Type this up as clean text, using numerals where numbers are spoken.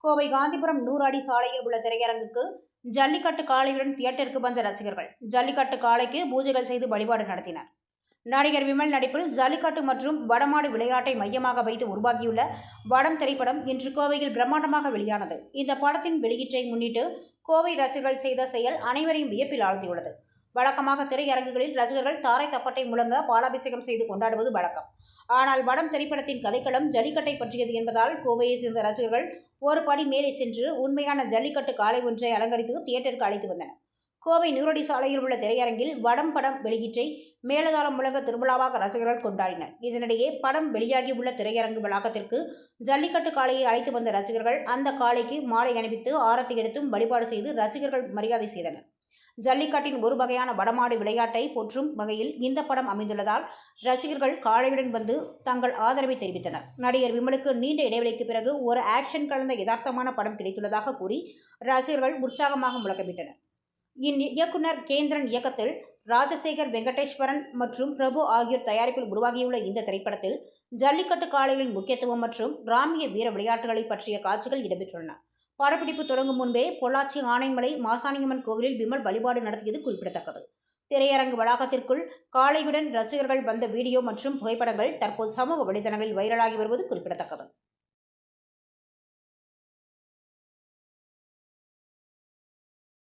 கோவை காந்திபுரம் 100 அடி சாலையில் உள்ள திரையரங்குக்கு ஜல்லிக்கட்டு காளையுடன் தியேட்டருக்கு வந்த ரசிகர்கள் ஜல்லிக்கட்டு காளைக்கு பூஜைகள் செய்து வழிபாடு நடத்தினர். நடிகர் விமல் நடிப்பில் ஜல்லிக்கட்டு மற்றும் வடமாடு விளையாட்டை மையமாக வைத்து உருவாகியுள்ள வடம் திரைப்படம் இன்று கோவையில் பிரம்மாண்டமாக வெளியானது. இந்த படத்தின் வெளியீட்டை முன்னிட்டு கோவை ரசிகர்கள் செய்த செயல் அனைவரையும் வியப்பில் ஆழ்த்தியுள்ளது. வழக்கமாக திரையரங்குகளில் ரசிகர்கள் தாரை தப்பட்டை முழங்க பாலாபிஷேகம் செய்து கொண்டாடுவது வழக்கம். ஆனால் வடம் திரைப்படத்தின் கதைக்களம் ஜல்லிக்கட்டை பற்றியது என்பதால் கோவையை சேர்ந்த ரசிகர்கள் ஒரு படி மேலே சென்று உண்மையான ஜல்லிக்கட்டு காளை ஒன்றை அலங்கரித்து தியேட்டருக்கு அழைத்து வந்தனர். கோவை 100 அடி சாலையில் உள்ள திரையரங்கில் வடம் படம் வெளியீட்டை மேலதாளம் முழங்க திருவிழாவாக ரசிகர்கள் கொண்டாடினர். இதனிடையே படம் வெளியாகியுள்ள திரையரங்கு வளாகத்திற்கு ஜல்லிக்கட்டு காளையை அழைத்து வந்த ரசிகர்கள் அந்த காளைக்கு மாலை அணிவித்து ஆரத்தி எடுத்தும் வழிபாடு செய்து ரசிகர்கள் மரியாதை செய்தனர். ஜல்லிக்கட்டின் ஒரு வகையான வடமாடு விளையாட்டை போற்றும் வகையில் இந்த படம் அமைந்துள்ளதால் ரசிகர்கள் காளையுடன் வந்து தங்கள் ஆதரவை தெரிவித்தனர். நடிகர் விமலுக்கு நீண்ட இடைவெளிக்கு பிறகு ஒரு ஆக்ஷன் கலந்த யதார்த்தமான படம் கிடைத்துள்ளதாக கூறி ரசிகர்கள் உற்சாகமாக முழக்கமிட்டனர். இயக்குனர் கேந்திரன் இயக்கத்தில் ராஜசேகர், வெங்கடேஸ்வரன் மற்றும் பிரபு ஆகியோர் தயாரிப்பில் உருவாகியுள்ள இந்த திரைப்படத்தில் ஜல்லிக்கட்டு காளைகளின் முக்கியத்துவம் மற்றும் கிராமிய வீர விளையாட்டுகளை பற்றிய காட்சிகள் இடம்பெற்றுள்ளன. படப்பிடிப்பு தொடங்கும் முன்பே பொள்ளாச்சி ஆனைமலை மாசாணியம்மன் கோவிலில் விமல் வழிபாடு நடத்தியது குறிப்பிடத்தக்கது. திரையரங்கு வளாகத்திற்குள் காளையுடன் ரசிகர்கள் வந்த வீடியோ மற்றும் புகைப்படங்கள் தற்போது சமூக வலைதளங்களில் வைரலாகி வருவது குறிப்பிடத்தக்கது.